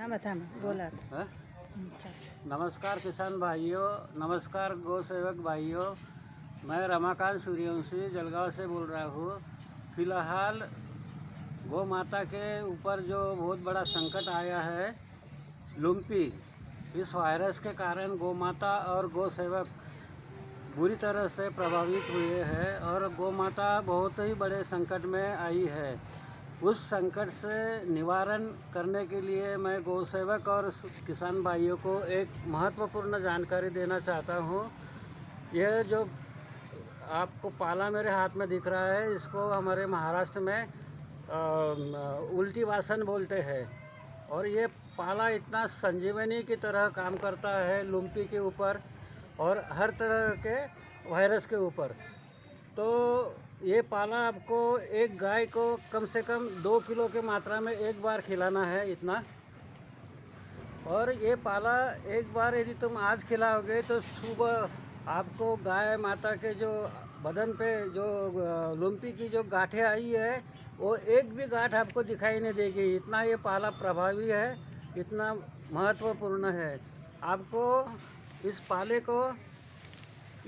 थांबा थांबा बोला आता. हाँ? चल. नमस्कार किसान भाइयों, नमस्कार गौ सेवक भाइयों। मैं रमाकांत सूर्यवंशी जलगांव से बोल रहा हूँ। फिलहाल गौ माता के ऊपर जो बहुत बड़ा संकट आया है लुम्पी, इस वायरस के कारण गौ माता और गौ सेवक बुरी तरह से प्रभावित हुए हैं और गौ माता बहुत ही बड़े संकट में आई है। उस संकट से निवारण करने के लिए मैं गौ सेवक और किसान भाइयों को एक महत्वपूर्ण जानकारी देना चाहता हूँ। यह जो आपको पाला मेरे हाथ में दिख रहा है, इसको हमारे महाराष्ट्र में उल्टी वासन बोलते हैं। और ये पाला इतना संजीवनी की तरह काम करता है लुम्पी के ऊपर और हर तरह के वायरस के ऊपर। तो ये पाला आपको एक गाय को कम से कम 2 किलो के मात्रा में एक बार खिलाना है इतना। और ये पाला एक बार यदि तुम आज खिलाओगे तो सुबह आपको गाय माता के जो बदन पे जो लुम्पी की जो गांठें आई है वो एक भी गांठ आपको दिखाई नहीं देगी। इतना ये पाला प्रभावी है, इतना महत्वपूर्ण है। आपको इस पाले को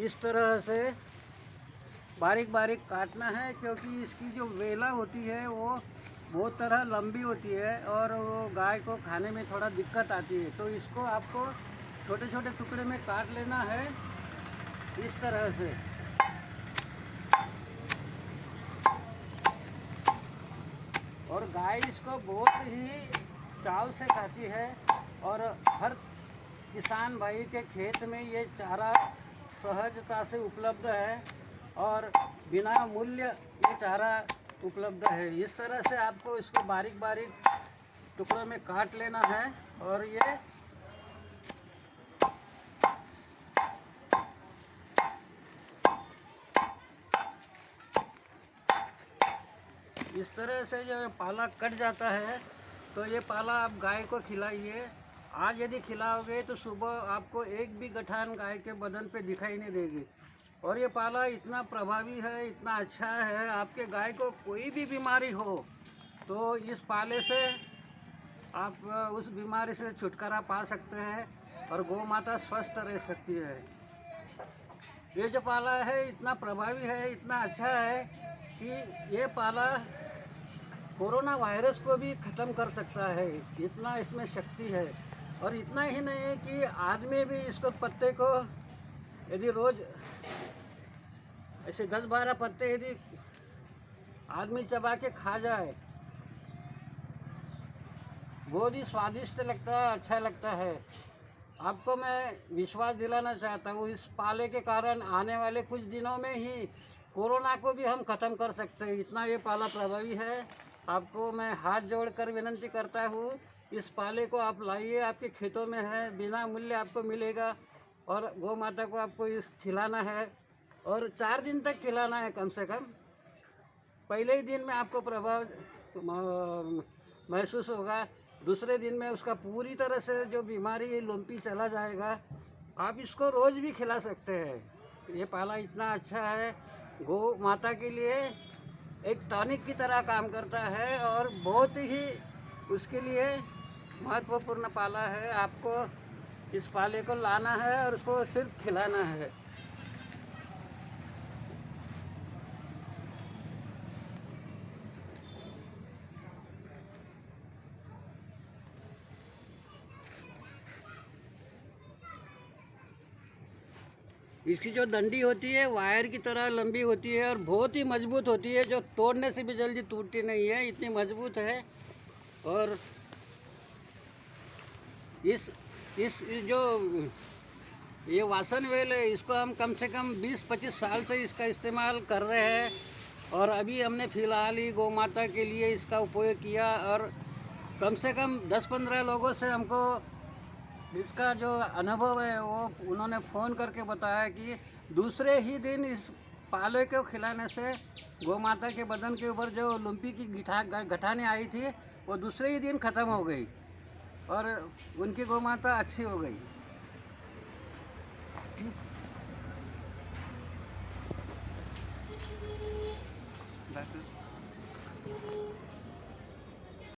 इस तरह से बारीक बारीक काटना है, क्योंकि इसकी जो वेला होती है वो बहुत तरह लंबी होती है और वो गाय को खाने में थोड़ा दिक्कत आती है। तो इसको आपको छोटे छोटे टुकड़े में काट लेना है इस तरह से। और गाय इसको बहुत ही चाव से खाती है और हर किसान भाई के खेत में ये चारा सहजता से उपलब्ध है और बिना मूल्य ये चारा उपलब्ध है। इस तरह से आपको इसको बारीक बारीक टुकड़ों में काट लेना है और ये इस तरह से जो पाला कट जाता है तो ये पाला आप गाय को खिलाइए। आज यदि खिलाओगे तो सुबह आपको एक भी गठान गाय के बदन पे दिखाई नहीं देगी। और ये पाला इतना प्रभावी है, इतना अच्छा है, आपके गाय को कोई भी बीमारी हो तो इस पाले से आप उस बीमारी से छुटकारा पा सकते हैं और गौ माता स्वस्थ रह सकती है। ये जो पाला है इतना प्रभावी है, इतना अच्छा है कि ये पाला कोरोना वायरस को भी ख़त्म कर सकता है, इतना इसमें शक्ति है। और इतना ही नहीं है कि आदमी भी इसको पत्ते को यदि रोज़ ऐसे 10-12 पत्ते यदि आदमी चबा के खा जाए, बहुत ही स्वादिष्ट लगता है, अच्छा लगता है। आपको मैं विश्वास दिलाना चाहता हूँ, इस पाले के कारण आने वाले कुछ दिनों में ही कोरोना को भी हम ख़त्म कर सकते हैं, इतना ये पाला प्रभावी है। आपको मैं हाथ जोड़कर विनंती करता हूँ, इस पाले को आप लाइए, आपके खेतों में है, बिना मूल्य आपको मिलेगा। और गौ माता को आपको इस खिलाना है और 4 दिन तक खिलाना है कम से कम। पहले ही दिन में आपको प्रभाव महसूस होगा, दूसरे दिन में उसका पूरी तरह से जो बीमारी लुम्पी चला जाएगा। आप इसको रोज़ भी खिला सकते हैं। ये पाला इतना अच्छा है, गौ माता के लिए एक टॉनिक की तरह काम करता है और बहुत ही उसके लिए महत्वपूर्ण पाला है। आपको इस पाले को लाना है और उसको सिर्फ खिलाना है। इसकी जो डंडी होती है वायर की तरह लंबी होती है और बहुत ही मजबूत होती है, जो तोड़ने से भी जल्दी टूटती नहीं है, इतनी मजबूत है। और इस जो ये वासन वेल है, इसको हम कम से कम 20-25 साल से इसका इस्तेमाल कर रहे हैं और अभी हमने फ़िलहाल ही गौ माता के लिए इसका उपयोग किया और कम से कम 10-15 लोगों से हमको इसका जो अनुभव है वो उन्होंने फ़ोन करके बताया कि दूसरे ही दिन इस पाले को खिलाने से गौ माता के बदन के ऊपर जो लुम्पी की गठाने आई थी वो दूसरे ही दिन ख़त्म हो गई और उनकी गौ माता अच्छी हो गई। बस